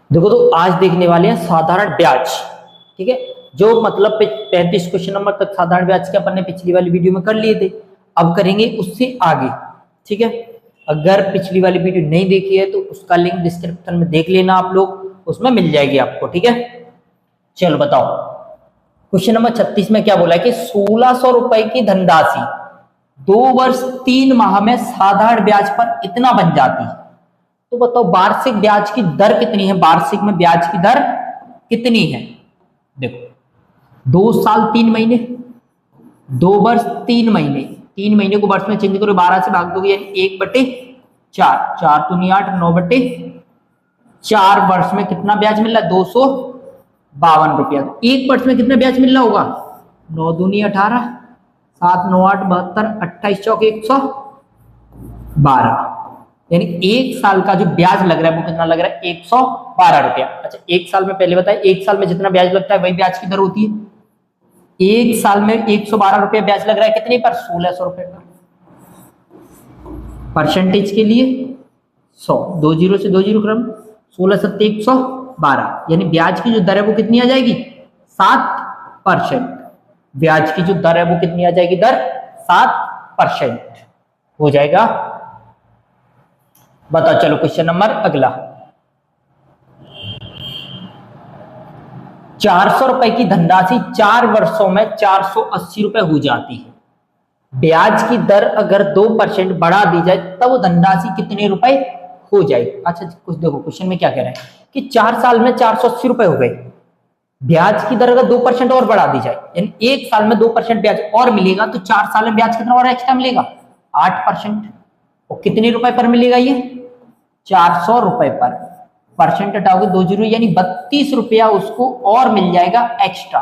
देखो तो आज देखने वाले हैं साधारण ब्याज। ठीक है, जो मतलब 35 क्वेश्चन नंबर तक साधारण ब्याज के अपन ने पिछली वाली वीडियो में कर लिए थे, अब करेंगे उससे आगे। ठीक है, अगर पिछली वाली वीडियो नहीं देखी है तो उसका लिंक डिस्क्रिप्शन में देख लेना आप लोग, उसमें मिल जाएगी आपको। ठीक है, चलो बताओ क्वेश्चन नंबर 36 में क्या बोला है कि 1600 रुपए की धनराशि 2 वर्ष 3 माह में साधारण ब्याज पर इतना बन जाती है। तो बताओ वार्षिक ब्याज की दर कितनी है, वार्षिक में ब्याज की दर कितनी है। देखो 2 साल 3 महीने, 2 वर्ष 3 महीने, 3 महीने को वर्ष में चेंज करो, 12 से भाग दोगे यानी 1/4, 4 दूनी 8, 9/4 वर्ष में कितना ब्याज मिल रहा है, 252 रुपया। एक वर्ष में कितना ब्याज मिल रहा होगा, 9 दूनी 18, 7 9 8 72, 28 चौक 112, यानी एक साल का जो ब्याज लग रहा है वो कितना लग रहा है, 112 रुपया। अच्छा एक साल में पहले बताए, एक साल में जितना ब्याज लगता है वही ब्याज की दर होती है। एक साल में 112 रुपया ब्याज लग रहा है कितने पर, 1600 रुपए पर। परसेंटेज के लिए 100, 2 जीरो से 2 जीरो क्रम, 16 सत्ते 112, यानी ब्याज की जो दर है वो कितनी आ जाएगी, 7%। ब्याज की जो दर है वो कितनी आ जाएगी, दर 7% हो जाएगा। बताओ चलो क्वेश्चन नंबर अगला, 400 रुपए की धनराशि 4 वर्षों में 480 रुपए हो जाती है। ब्याज की दर अगर 2% बढ़ा दी जाए तब धनराशि कितने रुपए हो जाएगी। अच्छा कुछ देखो क्वेश्चन में क्या कह रहा है कि 4 साल में 480 रुपए हो गए, ब्याज की दर अगर 2% और बढ़ा दी जाए, यानी एक साल में 2% ब्याज और मिलेगा तो 4 साल में ब्याज कितना और एक्स्ट्रा मिलेगा, 8%। और कितने रुपए पर मिलेगा ये, 400 रुपए पर। परसेंट हटाओगे 2 जीरो, यानी 32 रुपया उसको और मिल जाएगा एक्स्ट्रा।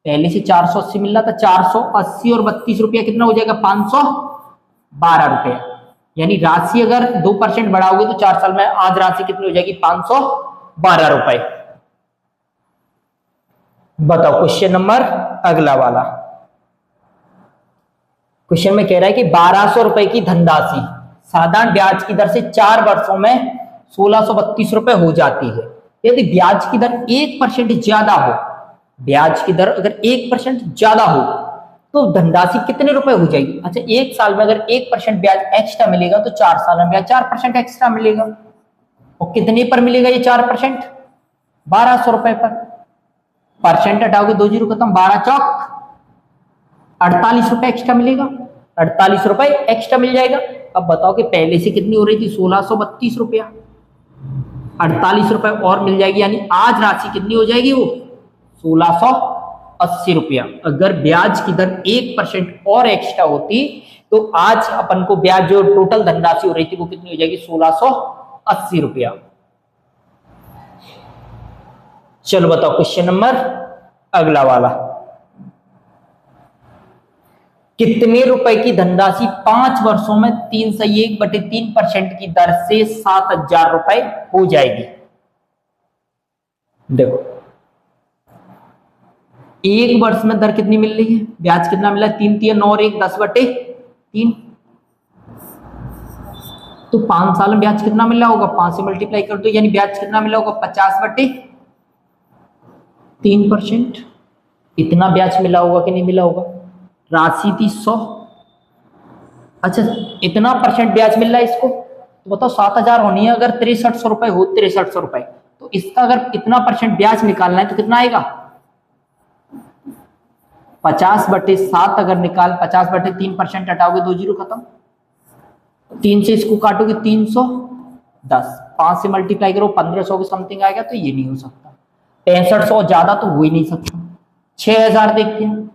पहले से 480 मिल रहा था, 480 और 32 रुपया कितना हो जाएगा, 512 रुपया। यानी राशि अगर 2% बढ़ाओगे तो 4 साल में आज राशि कितनी हो जाएगी, 512 रुपए। बताओ क्वेश्चन नंबर अगला वाला, क्वेश्चन में कह रहा है कि 1200 रुपए की धनराशि साधारण ब्याज की दर से 4 वर्षों में 1632 रुपए हो जाती है। यदि ब्याज की दर 1% ज्यादा हो, ब्याज की दर अगर 1% ज्यादा हो तो धनराशि कितने रुपए हो जाएगी। अच्छा एक साल में अगर 1% ब्याज एक्स्ट्रा मिलेगा तो 4 साल में ब्याज 4% एक्स्ट्रा मिलेगा। और कितने पर मिलेगा ये 4%, 1200 रुपए पर। परसेंट हटाओगे 2 जीरो खत्म, 12 चौक 48 रुपए एक्स्ट्रा मिलेगा, 48 रुपए एक्स्ट्रा मिल जाएगा। अब बताओ कि पहले से कितनी हो रही थी, 1632 रुपया, 48 रुपए और मिल जाएगी, यानी आज राशि कितनी हो जाएगी, वो 1680 रुपया। अगर ब्याज की दर 1% और एक्स्ट्रा होती तो आज अपन को ब्याज जो टोटल धनराशि हो रही थी वो कितनी हो जाएगी, 1680 रुपया। चलो बताओ क्वेश्चन नंबर अगला वाला, कितने रुपए की धनराशि 5 वर्षों में 301/3% की दर से 7000 रुपए हो जाएगी। देखो एक वर्ष में दर कितनी मिल रही है, ब्याज कितना मिला है, 3 3 9 और 1 10/3। तो 5 साल में ब्याज कितना मिला होगा, 5 से मल्टीप्लाई कर दो, यानी ब्याज कितना मिला होगा, 50/3%। इतना ब्याज मिला होगा कि नहीं मिला होगा, राशि थी 100। अच्छा इतना परसेंट ब्याज मिल रहा है इसको, तो बताओ 7000 होनी है, अगर 6300 रुपए हो, 6300 रुपए, तो इसका अगर इतना परसेंट ब्याज निकालना है तो कितना आएगा, 50/7 अगर निकाल, 50/3% हटाओगे 2 जीरो खत्म, 3 से इसको काटोगे 310, 5 से मल्टीप्लाई करो 1500 के समथिंग आएगा, तो ये नहीं हो सकता। 6500 ज्यादा तो हो ही नहीं सकता। 6000 देखते हैं,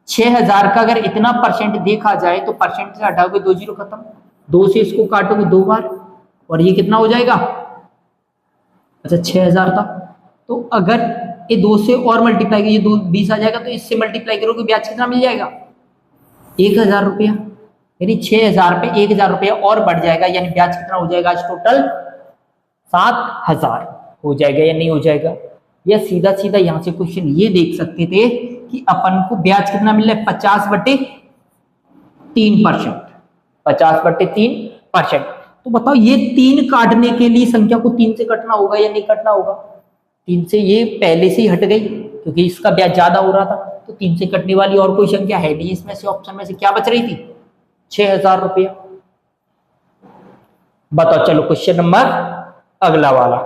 6000 का अगर इतना परसेंट देखा जाए तो परसेंट से हटाओगे 2 जीरो खत्म, 2 से इसको काटोगे 2 बार और ये कितना हो जाएगा, अच्छा 6000 था। तो अगर ये 2 से और मल्टीप्लाई ये 2 20 आ जाएगा, तो इससे मल्टीप्लाई करोगे ब्याज कितना मिल जाएगा, 1000 रुपया। यानी 6000 पे 1000 रुपया और बढ़ जाएगा, यानी ब्याज कितना हो जाएगा आज टोटल 7000 हो जाएगा या नहीं हो जाएगा। या सीधा सीधा यहां से क्वेश्चन ये देख सकते थे कि अपन को ब्याज कितना मिल रहा है, 50/3%, 50/3%। तो बताओ ये 3 काटने के लिए संख्या को 3 से कटना होगा या नहीं कटना होगा? 3 से ये पहले से ही हट गई क्योंकि इसका ब्याज ज्यादा हो रहा था, तो 3 से कटने वाली और कोई संख्या है नहीं इसमें से। ऑप्शन में से क्या बच रही थी? 6000 रुपया। बताओ चलो क्वेश्चन नंबर अगला वाला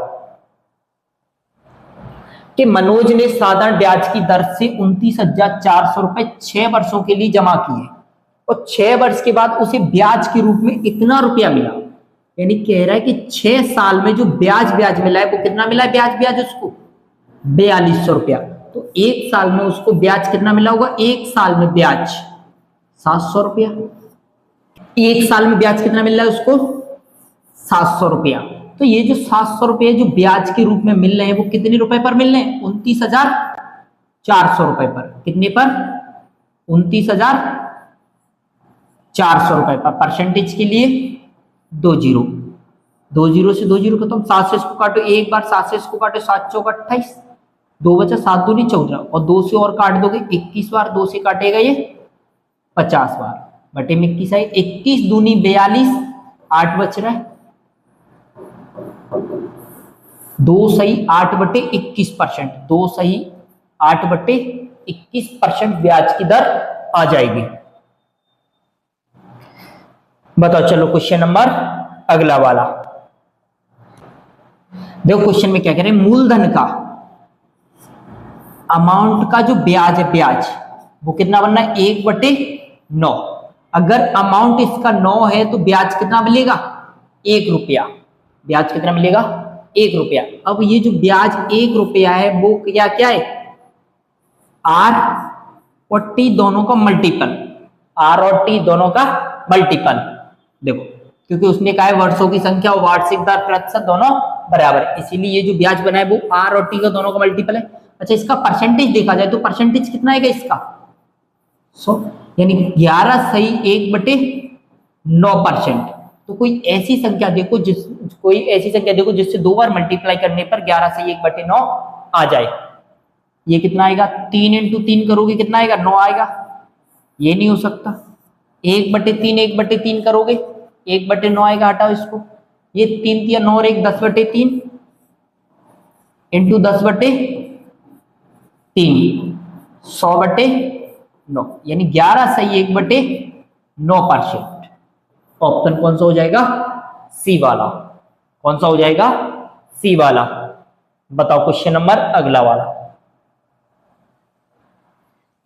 कि मनोज ने साधारण ब्याज की दर से 29,400 रुपए 6 वर्षों के लिए जमा किए और 6 वर्ष के बाद उसे ब्याज के रूप में इतना रुपया मिला। यानी कह रहा है कि 6 साल में जो ब्याज मिला है वो कितना मिला है? ब्याज उसको 4200 रुपया। तो 1 साल में उसको ब्याज कितना मिला होगा? 1 साल में ब्याज 700 रुपया। 1 साल में ब्याज कितना मिल रहा है उसको? 700 रुपया। तो ये जो 700 रुपये जो ब्याज के रूप में मिल रहे हैं वो कितने रुपए पर मिल रहे हैं? 29,400 रुपए पर। कितने पर? 29,400 रुपए पर। परसेंटेज के लिए 2 जीरो, 2 जीरो से 2 जीरो खत्म। 7 से इसको काटो एक बार, 7 से इसको काटो, 7 चौक 28, 2 बचा, 7 दूनी 14 और 2 से और काट दोगे 21 बार, 2 से काटेगा ये 50 बार बटे में 21 आई, 21 दूनी 42, 8 बच रहा है, 2 सही 8 बटे 21%, 2 सही 8 बटे 21% ब्याज की दर आ जाएगी। बताओ चलो क्वेश्चन नंबर अगला वाला। देखो क्वेश्चन में क्या कह रहे हैं, मूलधन का अमाउंट का जो ब्याज है, ब्याज वो कितना बनना है? 1/9। अगर अमाउंट इसका 9 है तो ब्याज कितना मिलेगा? 1 रुपया। ब्याज कितना मिलेगा? 1 रुपया। अब ये जो ब्याज 1 रुपया है वो क्या क्या है? आर और टी दोनों का मल्टीपल, आर और टी दोनों का मल्टीपल। देखो क्योंकि उसने कहा है वर्षों की संख्या और वार्षिक दर प्रतिशत दोनों बराबर है, इसीलिए ये जो ब्याज बना है वो आर और टी का दोनों का मल्टीपल है। अच्छा इसका परसेंटेज देखा जाए तो परसेंटेज कितना आएगा इसका? 100, यानी 11 सही 1/9%। तो कोई ऐसी संख्या देखो जिससे 2 बार मल्टीप्लाई करने पर 11 से 1/9 आ जाए। ये कितना आएगा? 3 × 3 करोगे कितना आएगा? 9 आएगा। ये नहीं हो सकता। 1/3 करोगे 1/9 आएगा, हटाओ इसको। ये 3 × 9 और 1 10/3 इंटू 10/3 100/9, यानी 11 सही 1/9%। ऑप्शन कौन सा हो जाएगा? सी वाला। कौन सा हो जाएगा? सी वाला। बताओ क्वेश्चन नंबर अगला वाला।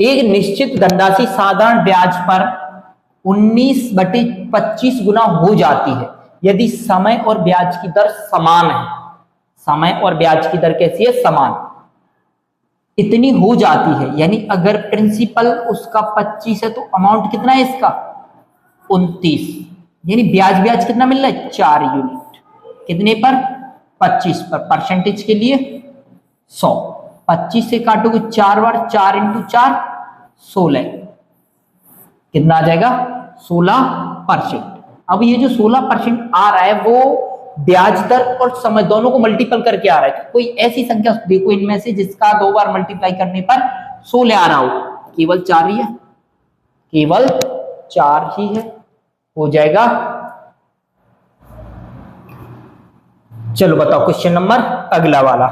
एक निश्चित धनराशि साधारण ब्याज पर 19/25 गुना हो जाती है यदि समय और ब्याज की दर समान है। समय और ब्याज की दर कैसी है? समान। इतनी हो जाती है यानी अगर प्रिंसिपल उसका 25 है तो अमाउंट कितना है इसका? 29, यानी ब्याज कितना मिल रहा है? 4 यूनिट। कितने पर? 25 पर। परसेंटेज के लिए 100। 25 से काटोगे 4 बार, 4 × 4 16, कितना आ जाएगा? 16%। अब ये जो 16% आ रहा है वो ब्याज दर और समय दोनों को मल्टीपल करके आ रहा है। तो कोई ऐसी संख्या देखो इनमें से जिसका 2 बार मल्टीप्लाई करने पर 16 आ रहा हो। केवल 4 ही है, केवल 4 ही है, हो जाएगा। चलो बताओ क्वेश्चन नंबर अगला वाला।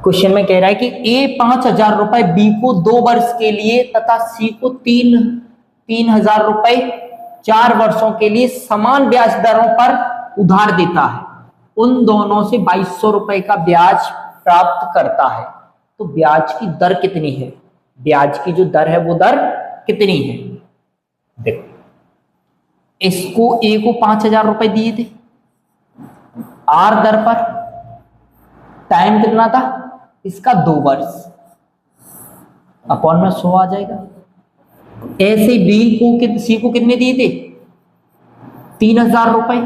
क्वेश्चन में कह रहा है कि ए 5,000 रुपए बी को 2 वर्ष के लिए तथा सी को 3,000 रुपए 4 वर्षों के लिए समान ब्याज दरों पर उधार देता है। उन दोनों से 2200 रुपए का ब्याज प्राप्त करता है। तो ब्याज की दर कितनी है? ब्याज की जो दर है वो दर कितनी है? देखो इसको ए को 5,000 रुपए दिए थे आर दर पर, टाइम कितना था इसका? 2 वर्ष, अपॉन में 100 आ जाएगा। ऐसे बी को सी को कितने दिए थे? 3,000 रुपए।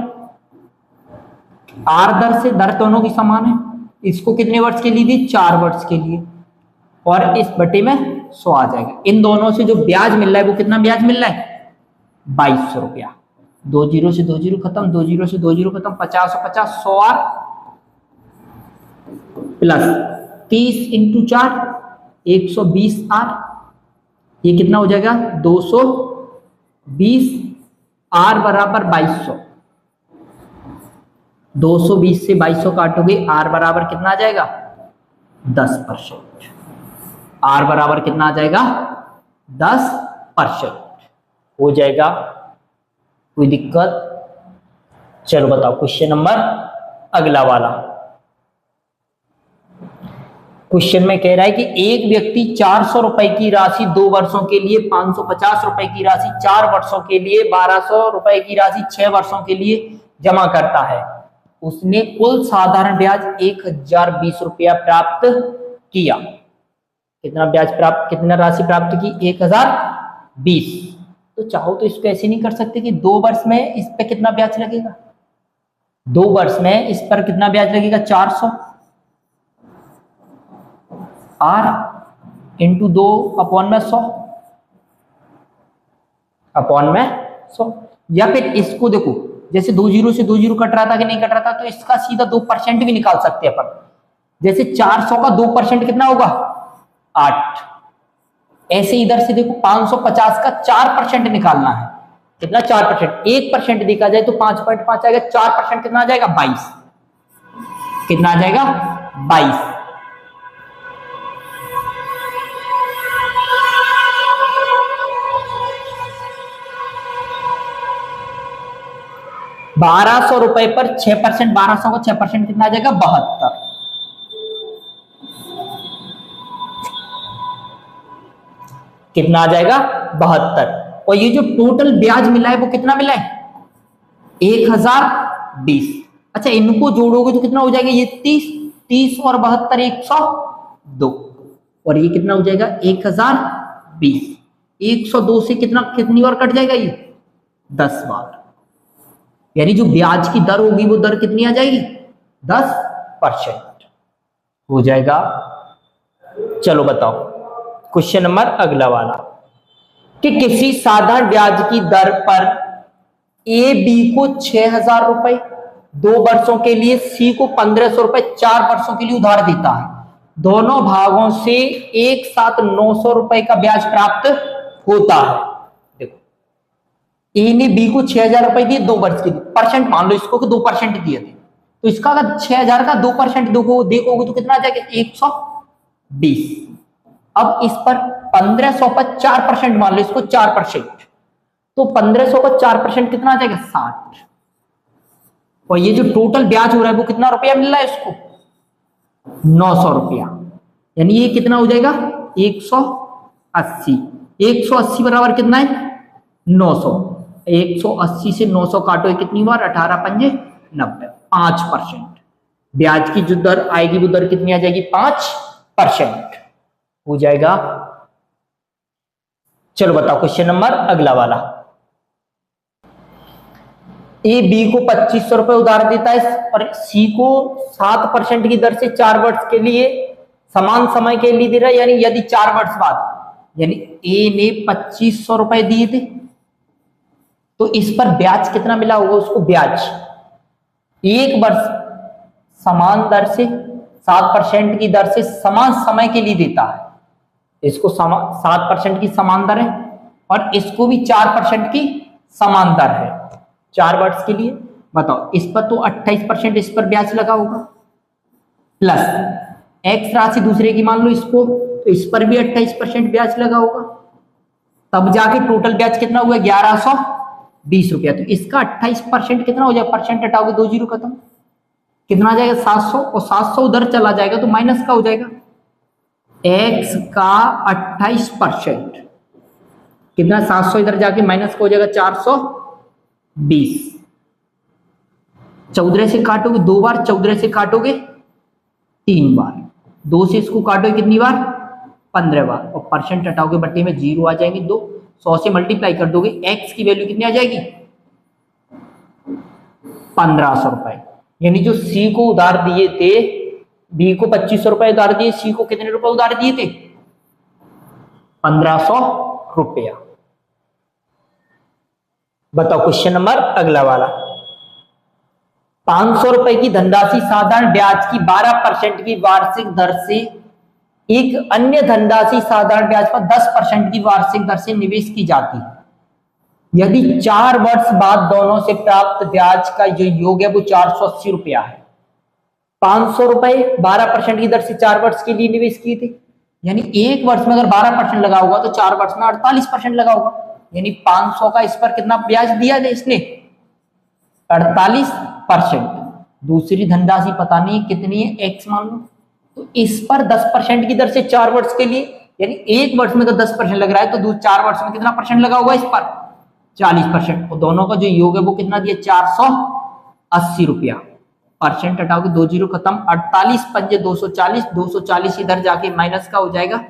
आर दर से, दर दोनों की समान है, इसको कितने वर्ष के लिए दी? 4 वर्ष के लिए, और इस बटे में 100 आ जाएगा। इन दोनों से जो ब्याज मिल रहा है वो कितना ब्याज मिल रहा है? 2200 रुपया। 2 जीरो से 2 जीरो खत्म, 2 जीरो से 2 जीरो खत्म, 50 और 50 100 आर प्लस 30 × 4 120 आर, ये कितना हो जाएगा? 220 आर बराबर 2200, 220 से 2200 काटोगे, आर बराबर कितना आ जाएगा 10%। आर बराबर कितना आ जाएगा 10% हो जाएगा। कोई दिक्कत? चलो बताओ क्वेश्चन नंबर अगला वाला। क्वेश्चन में कह रहा है कि एक व्यक्ति 400 रुपए की राशि 2 वर्षों के लिए, 550 रुपए की राशि 4 वर्षों के लिए, 1200 रुपए की राशि 6 वर्षों के लिए जमा करता है। उसने कुल साधारण ब्याज 1020 रुपया प्राप्त किया। कितना ब्याज प्राप्त, कितना राशि प्राप्त की 1020। तो चाहो तो इसको ऐसे नहीं कर सकते कि 2 वर्ष में इस पे कितना ब्याज लगेगा, 2 वर्ष में इस पर कितना ब्याज लगेगा 400, आर इंटू 2 अपॉन में 100, अपॉन में 100। या फिर इसको देखो, जैसे 2 जीरो से 2 जीरो कट रहा था कि नहीं कट रहा था, तो इसका सीधा 2% भी निकाल सकते हैं अपन। जैसे 400 का 2% कितना होगा 8। ऐसे इधर से देखो 550 का 4% निकालना है, कितना 4%, 1% देखा जाए तो 5.5 आएगा, 4% कितना आ जाएगा 22। कितना आ जाएगा 22। 1200 रुपए पर 6%, 1200 का 6% कितना आ जाएगा 72। कितना आ जाएगा 72। और ये जो टोटल ब्याज मिला है वो कितना मिला है 1020। अच्छा इनको जोड़ोगे तो कितना हो जाएगा, ये 30, 30 और 72 102, और ये कितना हो जाएगा 1020। 102 से कितना, कितनी बार कट जाएगा ये 10 बार। यानी जो ब्याज की दर होगी वो दर कितनी आ जाएगी 10% हो जाएगा। चलो बताओ क्वेश्चन नंबर अगला वाला, कि किसी साधारण ब्याज की दर पर ए बी को 6000 रुपए 2 वर्षों के लिए, सी को 1500 रुपए 4 वर्षों के लिए उधार देता है। दोनों भागों से एक साथ 900 रुपए का ब्याज प्राप्त होता है। देखो ए ने बी को 6000 रुपए दिए 2 वर्ष के लिए, परसेंट मान लो इसको कि 2% दिए थे, तो इसका अगर 6000 का 2% देखोगे तो कितना आ जाएगा 120। अब इस पर 1500 पर 4% मान लो इसको 4%, तो 1500 का 4% कितना आ जाएगा 60। और ये जो टोटल ब्याज हो रहा है वो कितना रुपया मिल रहा है इसको 900 रुपया। यानी ये कितना हो जाएगा 180। 180 बराबर कितना है 900। 180 से 900 काटो कितनी बार 18 पंजे 90, 5%। ब्याज की जो दर आएगी वो दर कितनी आ जाएगी 5% हो जाएगा। चलो बताओ क्वेश्चन नंबर अगला वाला, ए बी को 2500 रुपए उधार देता है और सी को 7% की दर से 4 वर्ष के लिए समान समय के लिए दे रहा है। यानी यदि 4 वर्ष बाद, यानी ए ने 2500 रुपए दिए थे, तो इस पर ब्याज कितना मिला होगा उसको, ब्याज 1 वर्ष समान दर से 7% की दर से समान समय के लिए देता है। इसको 7% की समान दर है और इसको भी 4% की समान दर है 4 वर्ष के लिए। बताओ इस पर तो 28% इस पर ब्याज लगा होगा, प्लस एक्स राशि दूसरे की मान लो इसको, तो इस पर भी 28% ब्याज लगा होगा। तब जाके टोटल ब्याज कितना हुआ 1120 रुपया। तो इसका 28% कितना हो जाएगा, परसेंट हटाओगे 2 जीरो खत्म, कितना आ जाएगा 700, और 700 उधर चला जाएगा तो माइनस का हो जाएगा x का 28%, कितना 700 इधर जाके माइनस का हो जाएगा 420। 14 से काटोगे 2 बार, 14 से काटोगे 3 बार, 2 से इसको काटोगे कितनी बार 15 बार, और परसेंट हटाओगे बट्टे में 0 आ जाएंगे 2। 100 से मल्टीप्लाई कर दोगे, x की वैल्यू कितनी आ जाएगी 1500 रुपए। यानी जो सी को उधार दिए थे, बी को 2500 रुपए उधार दिए, सी को कितने रुपए उधार दिए थे 1500 रुपया। बताओ क्वेश्चन नंबर अगला वाला, 500 रुपए की धनराशि साधारण ब्याज की 12% की वार्षिक दर से एक अन्य धनराशि साधारण ब्याज पर 10% की वार्षिक दर से निवेश की जाती है। यदि 4 वर्ष बाद दोनों से प्राप्त ब्याज का जो योग है वो 480 रुपया है, 500 रुपए 12% की दर से 4 वर्ष के लिए निवेश किए थे, यानी 1 वर्ष में अगर 12% लगा होगा तो 4 वर्ष में 48% लगा होगा, यानी 500 का इस पर कितना ब्याज दिया है इसने, 48%। दूसरी धनराशि पता नहीं कितनी है, एक्स मान लो, तो इस पर 10% की दर से 4 वर्ष के लिए, यानी 1 वर्ष में तो 10% लग रहा है, तो 4 वर्ष में कितना परसेंट लगा होगा इस पर, 40%। और दोनों का जो योग है वो कितना दिया, 480 रुपया। परसेंट हटाओगे 2 जीरो खत्म, 48 पंजे 240, 240 इधर जाके माइनस का हो जाएगा,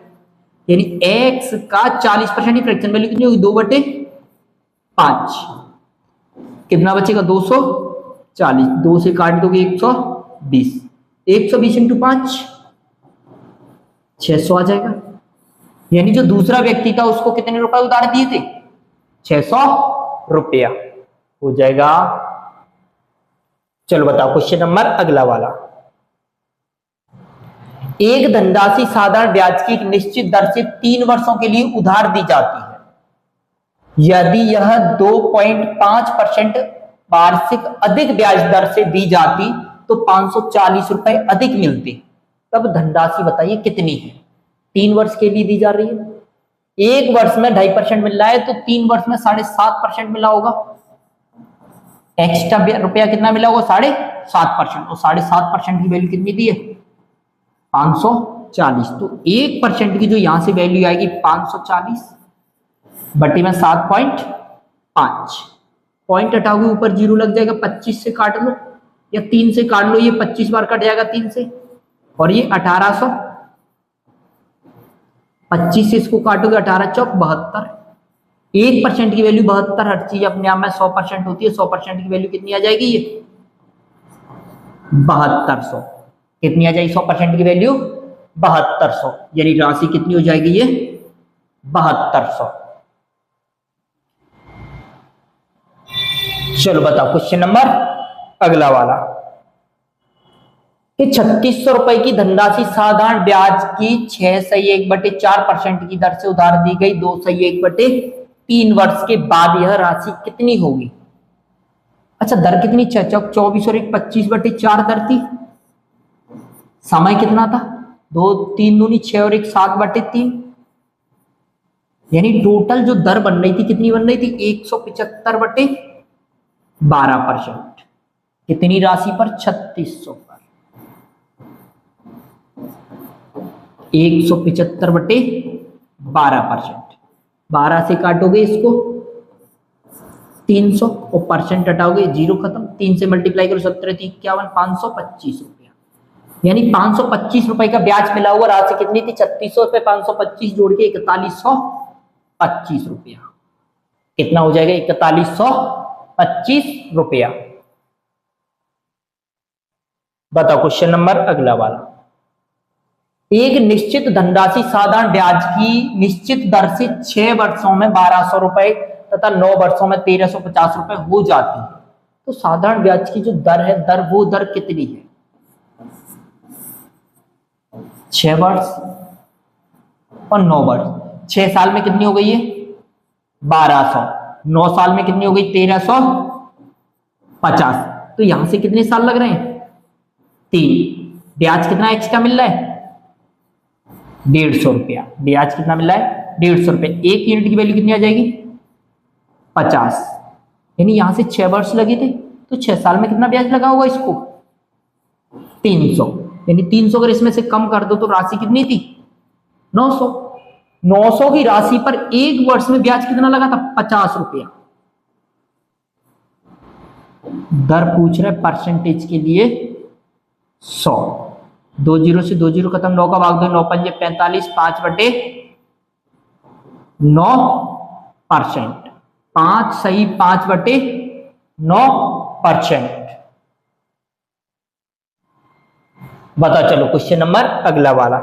यानी x का 40% की फ्रैक्शन वैल्यू कितनी होगी, 2/5, कितना बचेगा 240, 2 से काट दोगे 120, 120 इंटू 5 600 आ जाएगा, यानी जो दूसरा व्यक्ति था उसको कितने रुपए उधार दिए थे, 600 रुपया हो जाएगा। चलो बताओ क्वेश्चन नंबर अगला वाला। एक धनराशि साधारण ब्याज की एक निश्चित दर से 3 वर्षों के लिए उधार दी जाती है। यदि यह 2.5% वार्षिक अधिक ब्याज दर से दी जाती तो 540 रुपए अधिक मिलते। तब धनराशि बताइए कितनी है। 3 वर्ष के लिए दी जा रही है, 1 वर्ष में 2.5% मिल रहा है तो 3 वर्ष में 7.5% मिला होगा, एक्स्ट्रा रुपया कितना मिला होगा, 7.5%, और 7.5% की वैल्यू कितनी दी है, 540। तो 1% की जो यहां से वैल्यू आएगी 540 बटे में 7.5, पॉइंट हटाओगे ऊपर जीरो लग जाएगा, 25 से काट लो या 3 से काट लो, ये 25 बार कट जाएगा 3 से, और ये 1800, 25 से इसको काटोगे 18 चौक 72, 1% की वैल्यू 72, हर चीज अपने आप में 100% होती है, 100% की वैल्यू कितनी आ जाएगी, ये 7200, कितनी आ जाएगी 100% की वैल्यू 7200, यानी राशि कितनी हो जाएगी, ये 7200। चलो बताओ क्वेश्चन नंबर अगला वाला कि 3600 रुपए की धनराशि साधारण ब्याज की 6/1/4% की दर से उधार दी गई 2/1/3 वर्ष के बाद यह राशि कितनी होगी। अच्छा दर कितनी, 24 और 1 25/4 दर थी, समय कितना था, 2 3 दूनी 6 और 1 7/3, यानी टोटल जो दर बन रही थी कितनी बन रही थी, 175/12%, कितनी राशि पर, 3600 पर, 175/12%, 12 से काटोगे इसको 300 और परसेंट हटाओगे जीरो खत्म, 3 से मल्टीप्लाई करो 17 × 51 525 रुपया, यानी 525 रुपए का ब्याज मिला हुआ राशि कितनी थी, 3600 पे 525 जोड़ के 4125 रुपया, कितना हो जाएगा 4125 रुपया। बताओ क्वेश्चन नंबर अगला वाला। एक निश्चित धनराशि साधारण ब्याज की निश्चित दर से 6 वर्षों में 1200 रुपए तथा 9 वर्षों में 1350 रुपए हो जाती है, तो साधारण ब्याज की जो दर है, वो दर कितनी है, 6 वर्ष और 9 वर्ष, 6 साल में कितनी हो गई है 1200, 9 साल में कितनी हो गई 1350, तो यहां से कितने साल लग रहे हैं 3, ब्याज कितना एक्स्ट्रा मिल रहा है 150 रुपया, ब्याज कितना मिल रहा है 150 रुपया, 1 यूनिट की वैल्यू कितनी आ जाएगी 50, यानी यहां से 6 वर्ष लगे थे तो 6 साल में कितना ब्याज लगा होगा इसको 300, यानी 300 अगर इसमें से कम कर दो तो राशि कितनी थी 900, 900 की राशि पर 1 वर्ष में ब्याज कितना लगा था 50 रुपया। दर पूछ रहे परसेंटेज के लिए 100, 2 जीरो से 2 जीरो खत्म, 9 का भाग 2 9 पंजे 45, 5/9%, 5 सही 5/9%। बताओ चलो क्वेश्चन नंबर अगला वाला।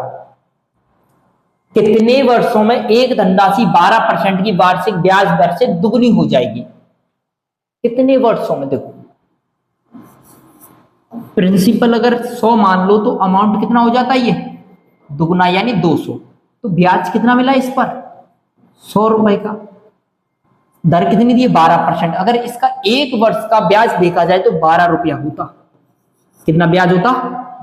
कितने वर्षों में एक धनराशि 12% की वार्षिक ब्याज दर से दुगनी हो जाएगी, कितने वर्षों में, देखो प्रिंसिपल अगर 100 मान लो तो अमाउंट कितना हो जाता है ये दुगना यानी 200, तो ब्याज कितना मिला इस पर 100 रुपए का, दर कितनी दी है 12%। अगर इसका 1 वर्ष का ब्याज देखा जाए तो 12 रुपया होता। कितना ब्याज होता?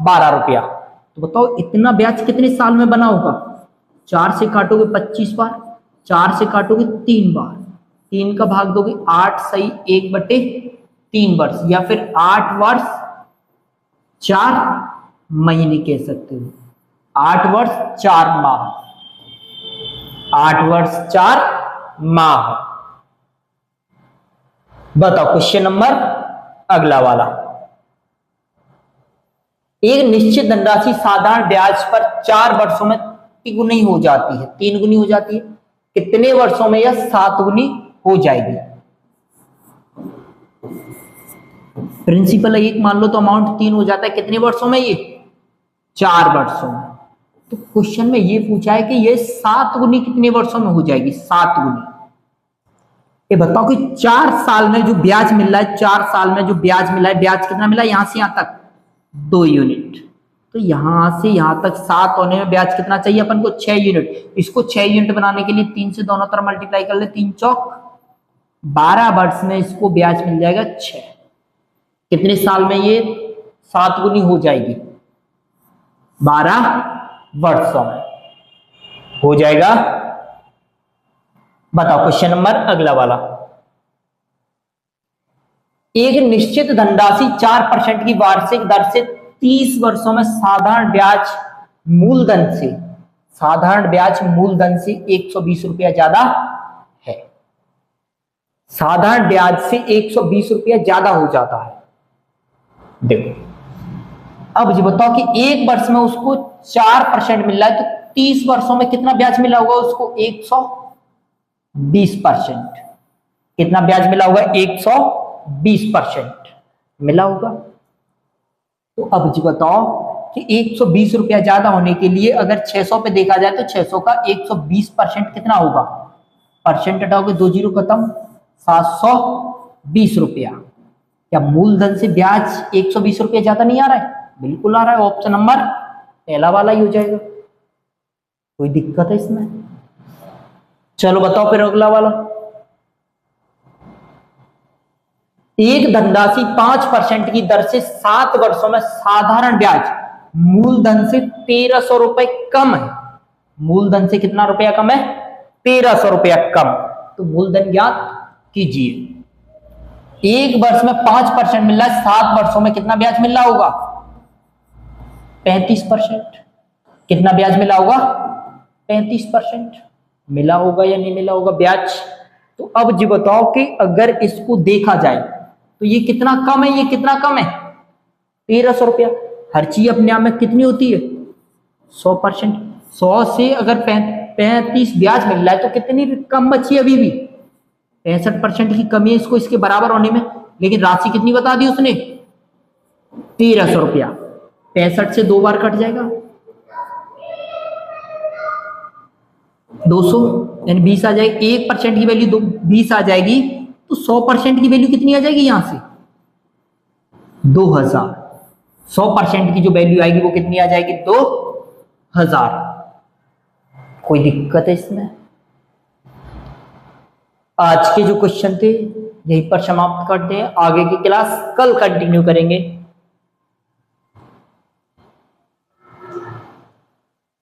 12 रुपया। तो बताओ इतना ब्याज कितने साल में बना होगा? 4 से काटोगे 25 बार, 4 से काटोगे 3 बार, 3 का भाग दोगे 8 सही 1/3 वर्ष, या फिर 8 वर्ष 4 महीने कह सकते हो। 8 वर्ष 4 माह, 8 वर्ष 4 माह। बताओ क्वेश्चन नंबर अगला वाला। एक निश्चित धनराशि साधारण ब्याज पर 4 वर्षों में तिगुनी हो जाती है, 3 गुनी हो जाती है। कितने वर्षों में यह 7 गुनी हो जाएगी? प्रिंसिपल 1 मान लो तो अमाउंट 3 हो जाता है। कितने वर्षों में? ये 4 वर्षों में। तो क्वेश्चन में ये पूछा है कि ये 7 गुनी कितने वर्षों में हो जाएगी? 7 गुनी। ये बताओ कि 4 साल में जो ब्याज मिल रहा है, 4 साल में जो ब्याज मिला है, ब्याज कितना मिला? यहां से यहां तक 2 यूनिट। तो यहां से यहां तक 7 होने में ब्याज कितना चाहिए अपन को? 6 यूनिट। इसको 6 यूनिट बनाने के लिए 3 से दोनों तरफ मल्टीप्लाई कर ले, 3 चौक 12 वर्ष में इसको ब्याज मिल जाएगा 6। कितने साल में ये 7 गुनी हो जाएगी? 12 वर्षों में हो जाएगा। बताओ क्वेश्चन नंबर अगला वाला। एक निश्चित धनराशि 4% की वार्षिक दर से 30 वर्षों में साधारण ब्याज मूलधन से, साधारण ब्याज मूलधन से 120 रुपया ज्यादा है। साधारण ब्याज से 120 रुपया ज्यादा हो जाता है। देखो अब जी बताओ कि 1 वर्ष में उसको 4% मिल रहा है, तो 30 वर्षों में कितना ब्याज मिला होगा उसको? 120%। कितना ब्याज मिला होगा? 120% मिला होगा। तो अब जी बताओ कि 120 रुपया ज्यादा होने के लिए अगर 600 पे देखा जाए तो 600 का 120% कितना होगा? परसेंट हटाओगे 2 जीरो खत्म, 720 रुपया। क्या मूलधन से ब्याज 120 रुपया ज्यादा नहीं आ रहा है? बिल्कुल आ रहा है। ऑप्शन नंबर पहला वाला ही हो जाएगा। कोई दिक्कत है इसमें? चलो बताओ फिर अगला वाला। एक धनराशि 5% की दर से 7 वर्षों में साधारण ब्याज मूलधन से 1300 रुपए कम है। मूलधन से कितना रुपया कम है? 1300 रुपया कम। तो मूलधन ज्ञात कीजिए। 1 वर्ष में 5% मिल रहा है, 7 वर्षों में कितना ब्याज मिल रहा होगा? 35%। कितना ब्याज मिला होगा? 35% मिला होगा या नहीं मिला होगा ब्याज? तो अब जी बताओ कि अगर इसको देखा जाए तो ये कितना कम है, ये कितना कम है? 1300 रुपया। हर चीज अपने आप में कितनी होती है? 100%। 100 से अगर 35 ब्याज मिल रहा है तो कितनी कम बची? अभी भी 65% की कमी है इसको इसके बराबर होने में। लेकिन राशि कितनी बता दी उसने? 1300 रुपया। 65 से 2 बार कट जाएगा, 200 यानी 20 आ जाएगी। 1% की वैल्यू 20 आ जाएगी, तो 100% की वैल्यू कितनी आ जाएगी? यहां से 2000। 100% की जो वैल्यू आएगी वो कितनी आ जाएगी? 2000। कोई दिक्कत है इसमें? आज के जो क्वेश्चन थे यहीं पर समाप्त करते हैं। आगे की क्लास कल कंटिन्यू करेंगे।